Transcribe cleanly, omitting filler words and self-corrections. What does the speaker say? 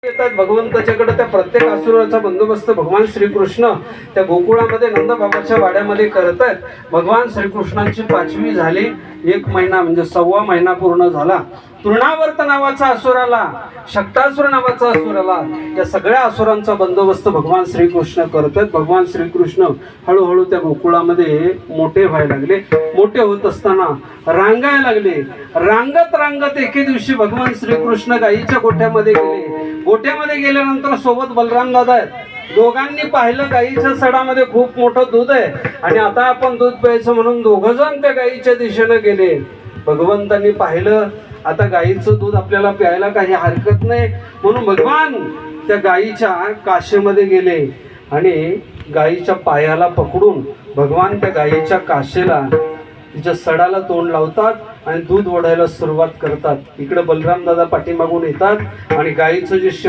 येतात भगवंताच्याकडे. त्या प्रत्येक असुराचा बंदोबस्त भगवान श्रीकृष्ण त्या गोकुळामध्ये नंदबाबाच्या वाड्यामध्ये करत आहेत. भगवान श्रीकृष्णांची 5वी झाली. 1 महिना म्हणजे 1.25 महिना पूर्ण झाला. तृणावर्त नावाचा असुर आला, शक्तासुर नावाचा असुर आला. या सगळ्या असुरांचा बंदोबस्त भगवान श्रीकृष्ण करतात. भगवान श्रीकृष्ण हळूहळू त्या गोकुळामध्ये मोठे व्हायला लागले. मोठे होत असताना रांगायला लागले. रांगत रांगत एके दिवशी भगवान श्रीकृष्ण गायीच्या गोठ्यामध्ये गेले. गोठ्यामध्ये गेल्यानंतर सोबत बलराम दादा आहेत. दोघांनी पाहिलं गायीच्या सडामध्ये खूप मोठं दूध आहे आणि आता आपण दूध प्यायचं म्हणून दोघं जण त्या गायीच्या दिशेने गेले. भगवंतांनी पाहिलं आता गायीचं दूध आपल्याला प्यायला काही हरकत नाही, म्हणून भगवान त्या गायीच्या काशेमध्ये गेले आणि गायीच्या पायाला पकडून भगवान त्या गायीच्या काशेला तिच्या सडाला तोंड लावतात आणि दूध ओढायला सुरुवात करतात. इकडे बलराम दादा पाठीमागून येतात आणि गायीचं जे